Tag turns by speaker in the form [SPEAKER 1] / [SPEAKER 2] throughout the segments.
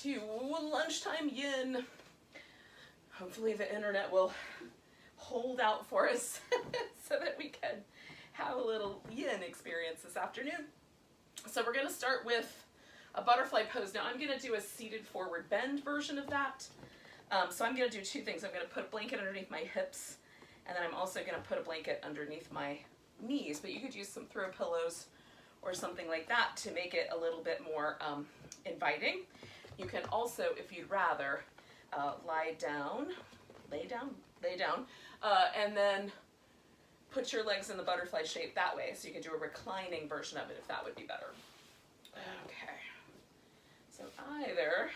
[SPEAKER 1] to Lunchtime Yin. Hopefully the internet will hold out for us so that we can have a little yin experience this afternoon. So we're going to start with a butterfly pose. Now I'm going to do a seated forward bend version of that. So I'm going to do two things. I'm going to put a blanket underneath my hips, and then I'm also going to put a blanket underneath my knees, but you could use some throw pillows or something like that to make it a little bit more inviting. You can also, if you'd rather, lay down, and then put your legs in the butterfly shape that way. So you can do a reclining version of it if that would be better. Okay, so either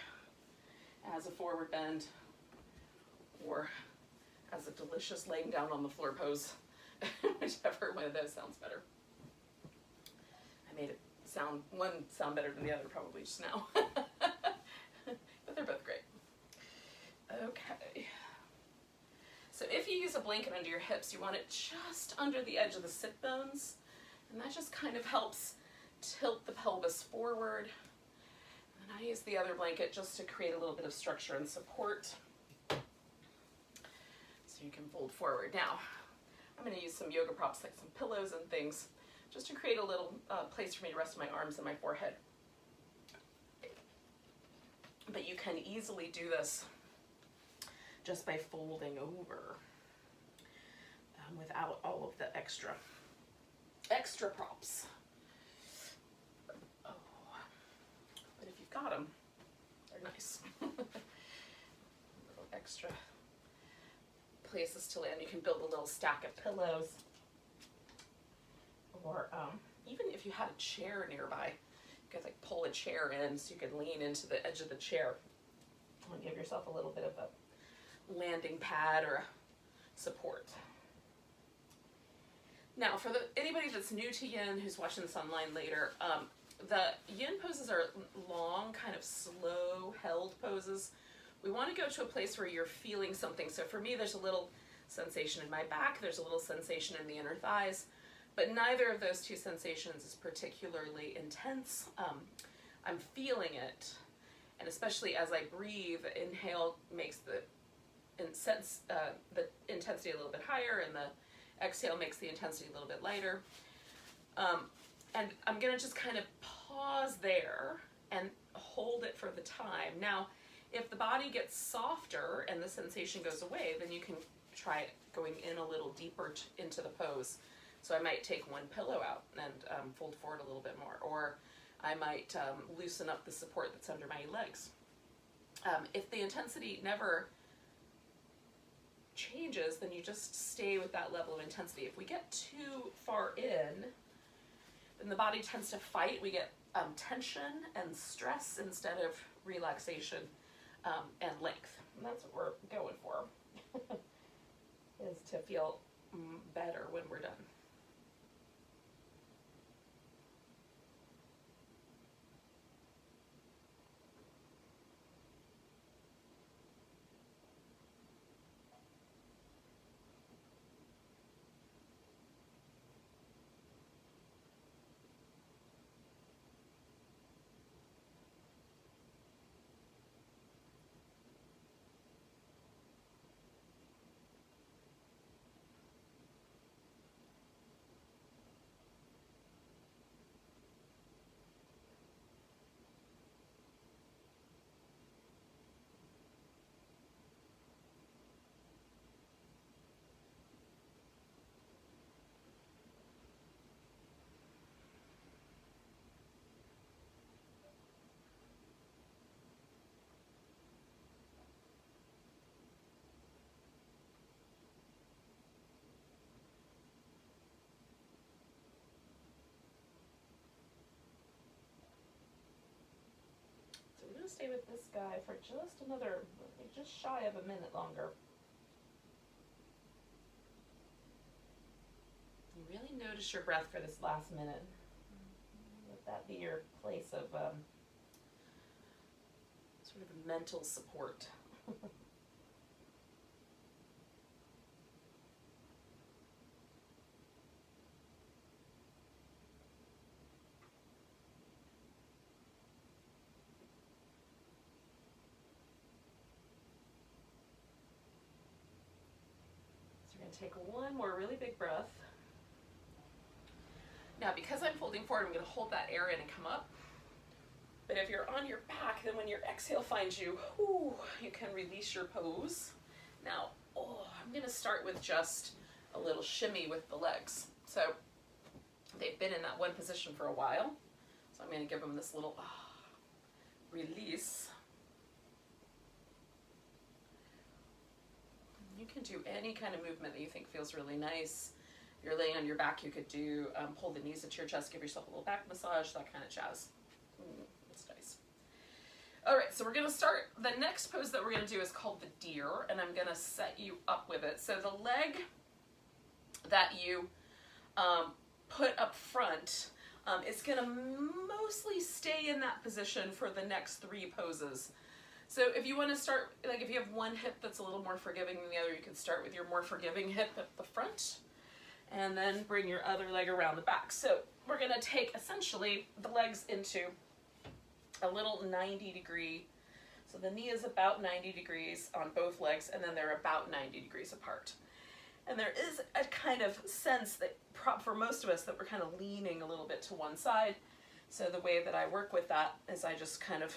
[SPEAKER 1] as a forward bend or as a delicious laying down on the floor pose, whichever one of those sounds better. I made it one sound better than the other probably just now, but they're both great. Okay, so if you use a blanket under your hips, you want it just under the edge of the sit bones, and that just kind of helps tilt the pelvis forward. And I use the other blanket just to create a little bit of structure and support, so you can fold forward. Now, I'm going to use some yoga props like some pillows and things just to create a little place for me to rest my arms and my forehead. But you can easily do this just by folding over without all of the extra props. Oh, but if you've got them, they're nice. Little extra places to land. You can build a little stack of pillows, or even if you had a chair nearby, you could like pull a chair in so you could lean into the edge of the chair and give yourself a little bit of a landing pad or support. Now, for anybody that's new to Yin who's watching this online later, the Yin poses are long, kind of slow held poses. We want to go to a place where you're feeling something. So for me, there's a little sensation in my back, there's a little sensation in the inner thighs, but neither of those two sensations is particularly intense. I'm feeling it, and especially as I breathe, inhale makes the intensity a little bit higher, and the exhale makes the intensity a little bit lighter. And I'm gonna just kind of pause there and hold it for the time. Now, if the body gets softer and the sensation goes away, then you can try going in a little deeper into the pose. So I might take one pillow out and fold forward a little bit more, or I might loosen up the support that's under my legs. If the intensity never changes, then you just stay with that level of intensity. If we get too far in, then the body tends to fight. We get tension and stress instead of relaxation and length. And that's what we're going for, is to feel better when we're done. Stay with this guy for just shy of a minute longer. You really notice your breath for this last minute. Let that be your place of sort of mental support. gonna take one more really big breath. Now, because I'm folding forward, I'm gonna hold that air in and come up. But if you're on your back, then when your exhale finds you, you can release your pose. Now, I'm gonna start with just a little shimmy with the legs. So they've been in that one position for a while. So I'm gonna give them this little release. You can do any kind of movement that you think feels really nice. If you're laying on your back, you could do pull the knees into your chest, give yourself a little back massage, that kind of jazz. It's nice. All right, so we're gonna start. The next pose that we're gonna do is called the deer, and I'm gonna set you up with it. So the leg that you put up front is gonna mostly stay in that position for the next 3 poses. So if you wanna start, like if you have one hip that's a little more forgiving than the other, you can start with your more forgiving hip at the front, and then bring your other leg around the back. So we're gonna take essentially the legs into a little 90-degree, so the knee is about 90 degrees on both legs, and then they're about 90 degrees apart. And there is a kind of sense that for most of us that we're kind of leaning a little bit to one side. So the way that I work with that is I just kind of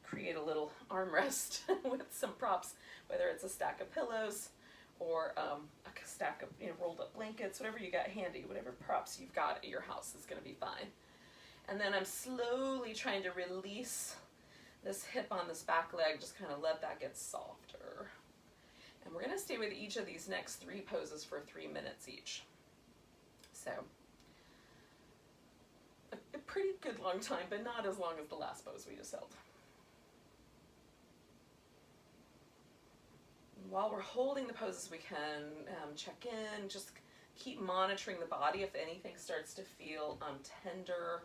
[SPEAKER 1] create a little armrest with some props, whether it's a stack of pillows or a stack of rolled up blankets, whatever you got handy, whatever props you've got at your house is gonna be fine. And then I'm slowly trying to release this hip on this back leg, just kind of let that get softer. And we're gonna stay with each of these next 3 poses for 3 minutes each. So, a pretty good long time, but not as long as the last pose we just held. While we're holding the poses, we can check in, just keep monitoring the body. If anything starts to feel tender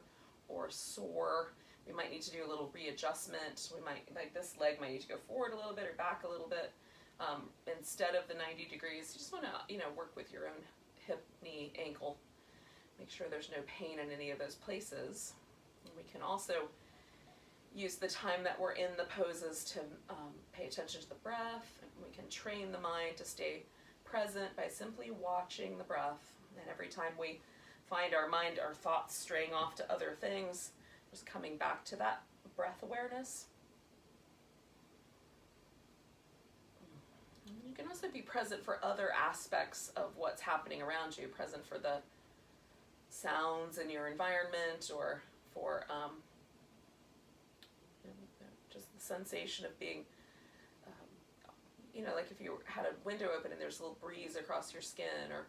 [SPEAKER 1] or sore, we might need to do a little readjustment. We might, like this leg might need to go forward a little bit or back a little bit. Instead of the 90 degrees, you just want to, work with your own hip, knee, ankle. Make sure there's no pain in any of those places. And we can also use the time that we're in the poses to pay attention to the breath. We can train the mind to stay present by simply watching the breath. And every time we find our mind, our thoughts straying off to other things, just coming back to that breath awareness. You can also be present for other aspects of what's happening around you, present for the sounds in your environment, or for just the sensation of being, like if you had a window open and there's a little breeze across your skin, or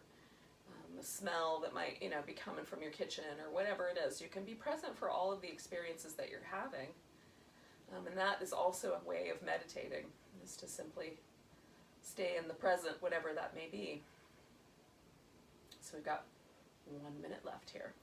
[SPEAKER 1] the smell that might, be coming from your kitchen, or whatever it is. You can be present for all of the experiences that you're having. And that is also a way of meditating, is to simply stay in the present, whatever that may be. So we've got 1 minute left here.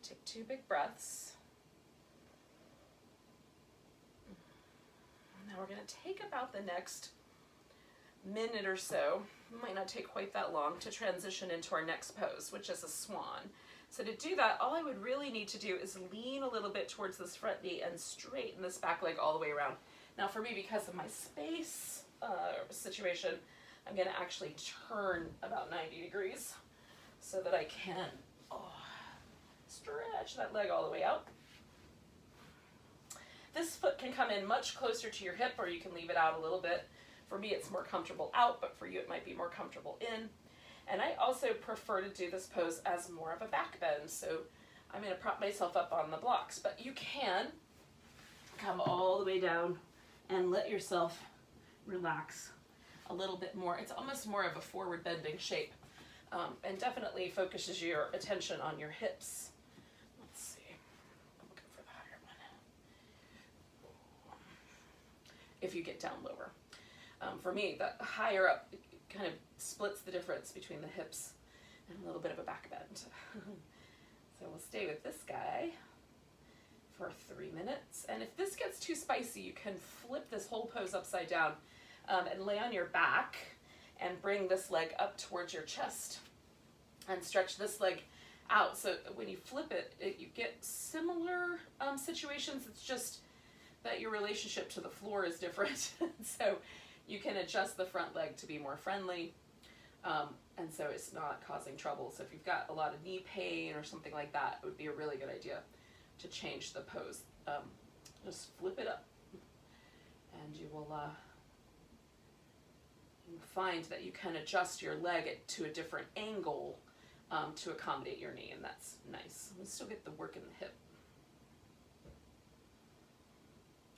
[SPEAKER 1] Take 2 big breaths. Now we're going to take about the next minute or so, it might not take quite that long, to transition into our next pose, which is a swan. So to do that, all I would really need to do is lean a little bit towards this front knee and straighten this back leg all the way around. Now for me, because of my space situation, I'm going to actually turn about 90 degrees so that I can stretch that leg all the way out. This foot can come in much closer to your hip, or you can leave it out a little bit. For me, it's more comfortable out, but for you, it might be more comfortable in. And I also prefer to do this pose as more of a back bend. So I'm going to prop myself up on the blocks, but you can come all the way down and let yourself relax a little bit more. It's almost more of a forward bending shape, and definitely focuses your attention on your hips. Let's see, I'm looking for the higher one. if you get down lower. For me, the higher up kind of splits the difference between the hips and a little bit of a back bend. So we'll stay with this guy for 3 minutes. And if this gets too spicy, you can flip this whole pose upside down and lay on your back and bring this leg up towards your chest and stretch this leg out. So when you flip it, you get similar situations. It's just that your relationship to the floor is different. So you can adjust the front leg to be more friendly, and so it's not causing trouble. So if you've got a lot of knee pain or something like that, it would be a really good idea to change the pose. Just flip it up, and you will find that you can adjust your leg to a different angle to accommodate your knee, and that's nice. We still get the work in the hip.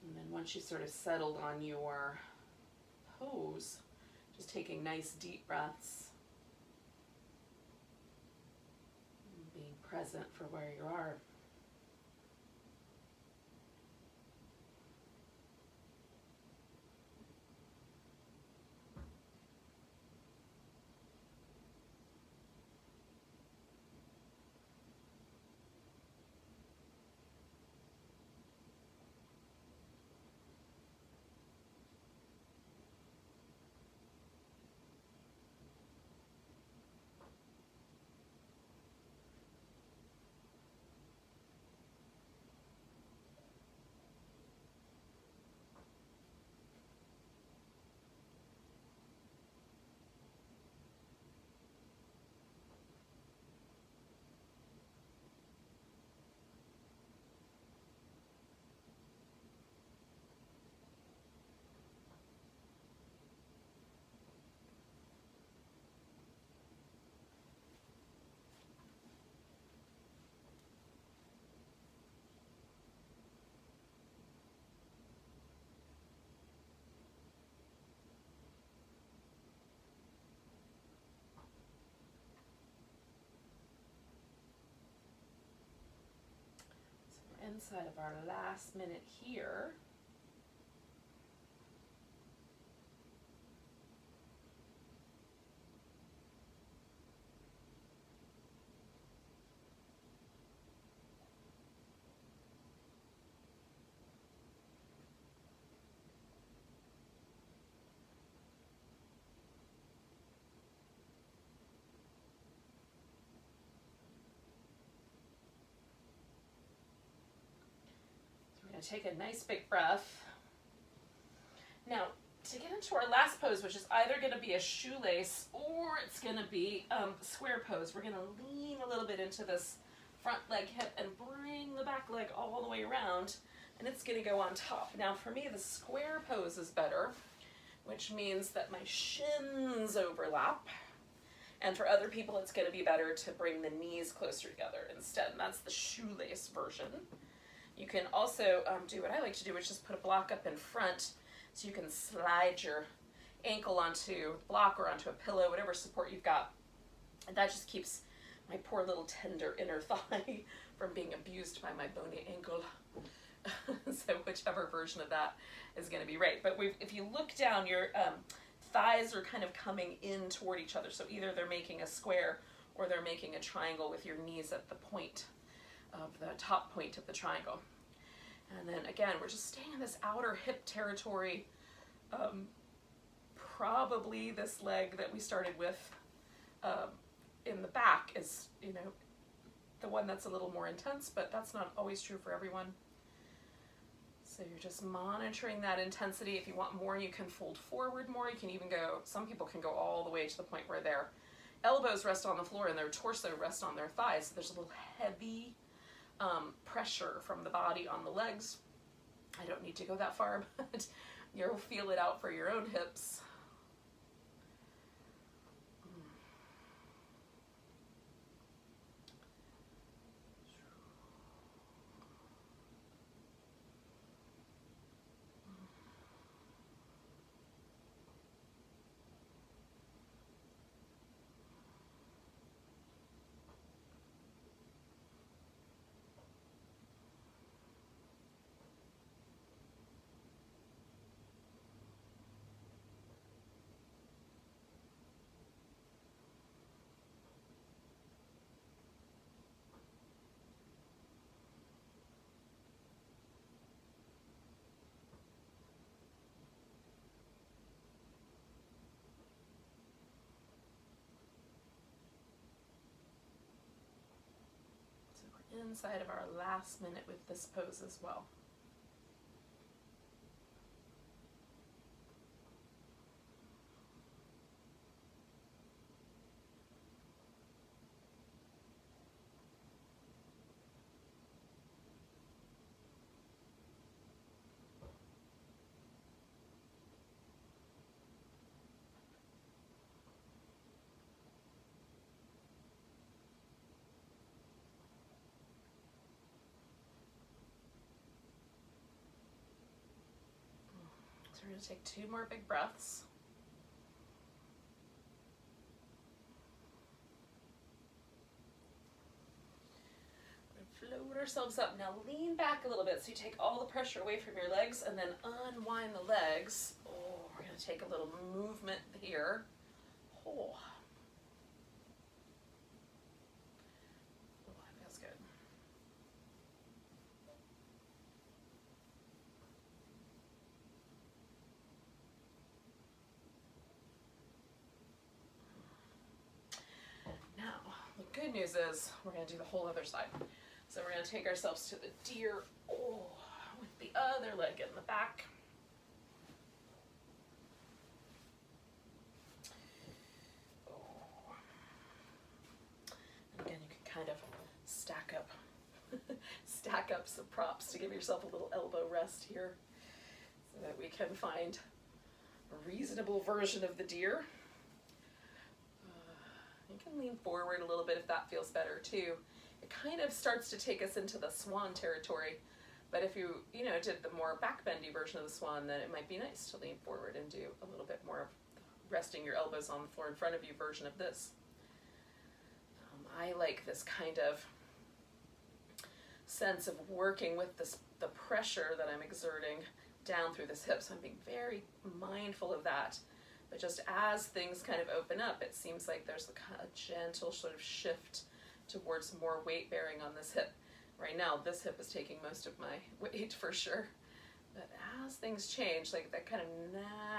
[SPEAKER 1] And then once you sort of settled on your pose, just taking nice deep breaths, and being present for where you are. Inside of our last minute here. Take a nice big breath. Now, to get into our last pose, which is either going to be a shoelace or it's going to be square pose, we're going to lean a little bit into this front leg hip and bring the back leg all the way around, and it's going to go on top. Now, for me, the square pose is better, which means that my shins overlap. And for other people, it's going to be better to bring the knees closer together instead, and that's the shoelace version. You can also do what I like to do, which is put a block up in front so you can slide your ankle onto a block or onto a pillow, whatever support you've got. And that just keeps my poor little tender inner thigh from being abused by my bony ankle. So whichever version of that is going to be right. But if you look down, your thighs are kind of coming in toward each other. So either they're making a square or they're making a triangle with your knees at the point of the top point of the triangle. And then again, we're just staying in this outer hip territory. Probably this leg that we started with in the back is, the one that's a little more intense, but that's not always true for everyone. So you're just monitoring that intensity. If you want more, you can fold forward more. You can even go, some people can go all the way to the point where their elbows rest on the floor and their torso rests on their thighs. So there's a little heavy pressure from the body on the legs. I don't need to go that far, but you'll feel it out for your own hips. inside of our last minute with this pose as well. So we're going to take 2 more big breaths. Float ourselves up. Now lean back a little bit so you take all the pressure away from your legs, and then unwind the legs. Oh, we're going to take a little movement here. Oh. Oh, that feels good. Now, the good news is we're going to do the whole other side. So we're going to take ourselves to the deer, with the other leg in the back. And again, you can kind of stack up some props to give yourself a little elbow rest here so that we can find a reasonable version of the deer. You can lean forward a little bit if that feels better too. It kind of starts to take us into the swan territory, but if you did the more backbendy version of the swan, then it might be nice to lean forward and do a little bit more of resting your elbows on the floor in front of you version of this. I like this kind of sense of working with the pressure that I'm exerting down through this hip, so I'm being very mindful of that. But just as things kind of open up, it seems like there's a gentle sort of shift towards more weight bearing on this hip. Right now, this hip is taking most of my weight for sure. But as things change, like that kind of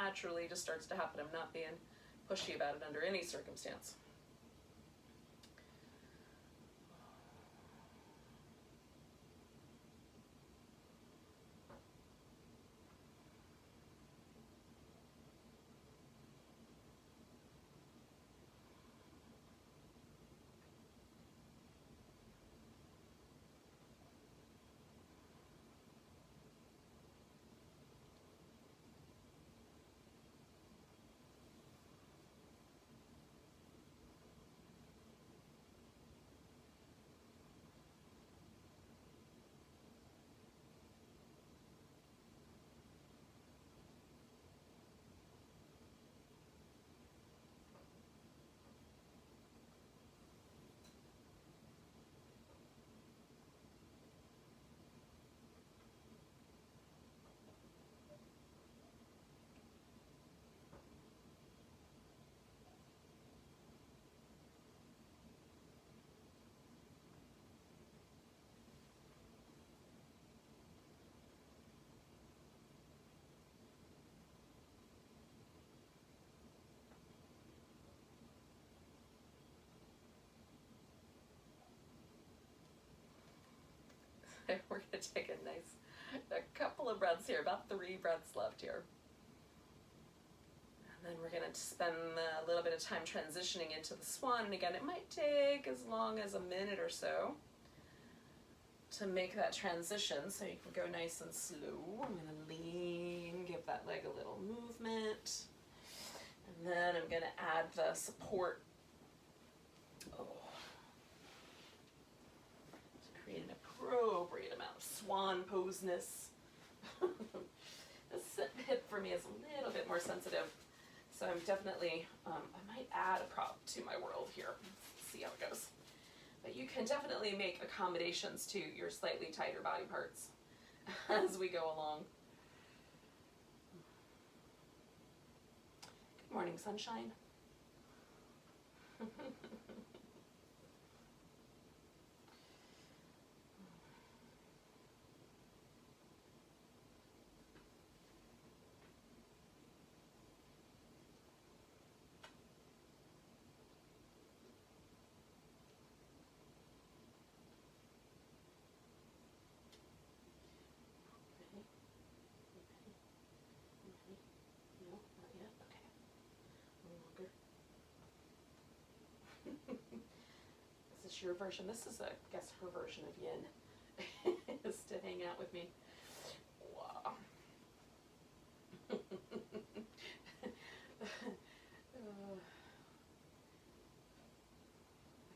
[SPEAKER 1] naturally just starts to happen. I'm not being pushy about it under any circumstance. We're going to take a couple of breaths here, about 3 breaths left here. And then we're going to spend a little bit of time transitioning into the swan. And again, it might take as long as a minute or so to make that transition, so you can go nice and slow. I'm going to lean, give that leg a little movement. And then I'm going to add the support. Create an appropriate amount of swan poseness. This hip for me is a little bit more sensitive, so I'm definitely, I might add a prop to my world here. Let's see how it goes. But you can definitely make accommodations to your slightly tighter body parts as we go along. Good morning, sunshine. It's your version. This is, I guess, her version of yin, is to hang out with me. Wow. Like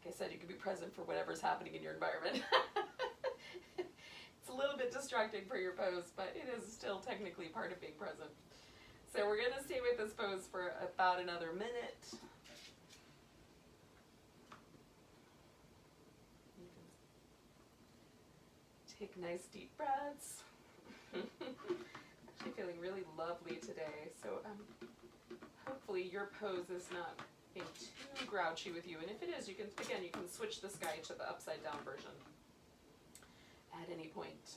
[SPEAKER 1] I said, you can be present for whatever's happening in your environment. It's a little bit distracting for your pose, but it is still technically part of being present. So we're going to stay with this pose for about another minute. You can take nice deep breaths. Actually feeling really lovely today, so hopefully your pose is not being too grouchy with you, and if it is, you can, again, you can switch this guy to the upside down version at any point.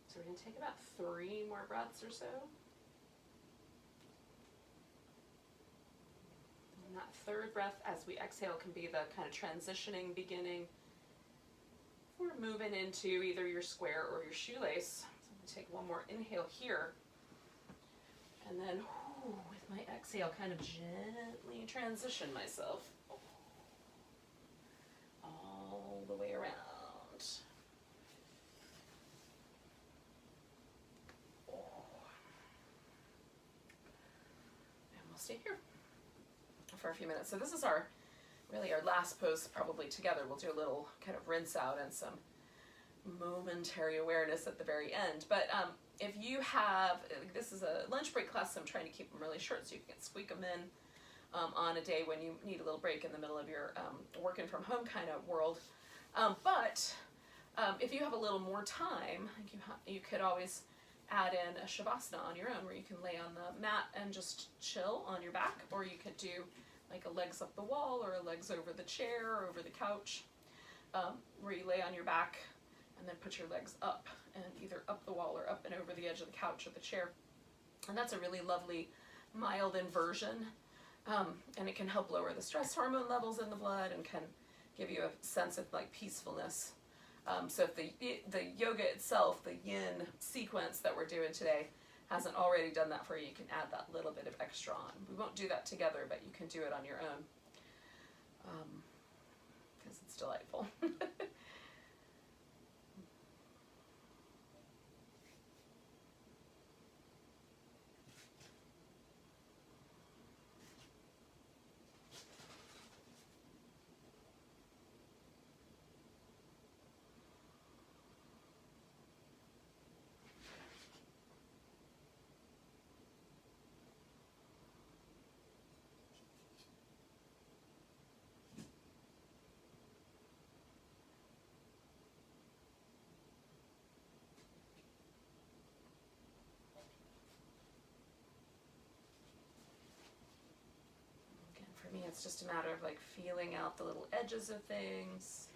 [SPEAKER 1] So we're going to take about 3 more breaths or so. And that third breath as we exhale can be the kind of transitioning beginning. We're moving into either your square or your shoelace. So I'm going to take one more inhale here. And then with my exhale, kind of gently transition myself all the way around. Stay here for a few minutes. So this is really our last pose probably together. We'll do a little kind of rinse out and some momentary awareness at the very end. But if you have, this is a lunch break class, so I'm trying to keep them really short so you can squeak them in on a day when you need a little break in the middle of your working from home kind of world. But if you have a little more time, you could always add in a shavasana on your own, where you can lay on the mat and just chill on your back, or you could do like a legs up the wall or a legs over the chair or over the couch, where you lay on your back and then put your legs up and either up the wall or up and over the edge of the couch or the chair. And that's a really lovely mild inversion, and it can help lower the stress hormone levels in the blood and can give you a sense of like peacefulness. So if the yoga itself, the yin sequence that we're doing today, hasn't already done that for you, you can add that little bit of extra on. We won't do that together, but you can do it on your own, because it's delightful. For me, it's just a matter of like feeling out the little edges of things.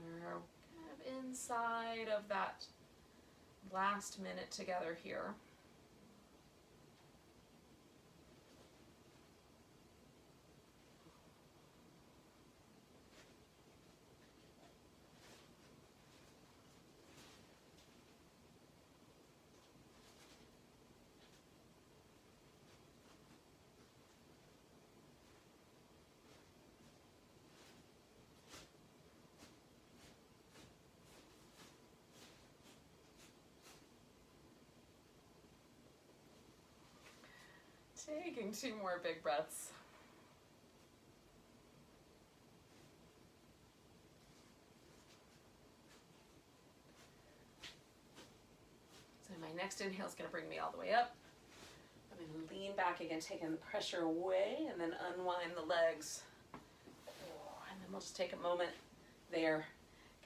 [SPEAKER 1] And we're kind of inside of that last minute together here. Taking 2 more big breaths. So my next inhale is going to bring me all the way up. I'm going to lean back again, taking the pressure away, and then unwind the legs. And then we'll just take a moment there,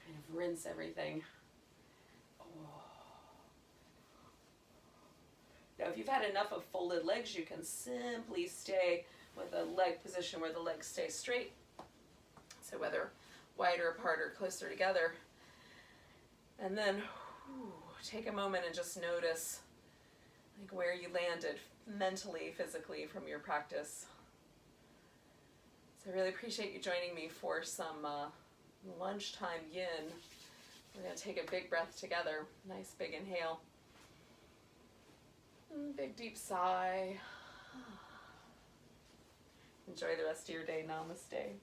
[SPEAKER 1] kind of rinse everything Now, if you've had enough of folded legs, you can simply stay with a leg position where the legs stay straight. So whether wider apart or closer together. And then take a moment and just notice like where you landed mentally, physically from your practice. So I really appreciate you joining me for some lunchtime yin. We're going to take a big breath together. Nice big inhale. Big deep sigh. Enjoy the rest of your day. Namaste.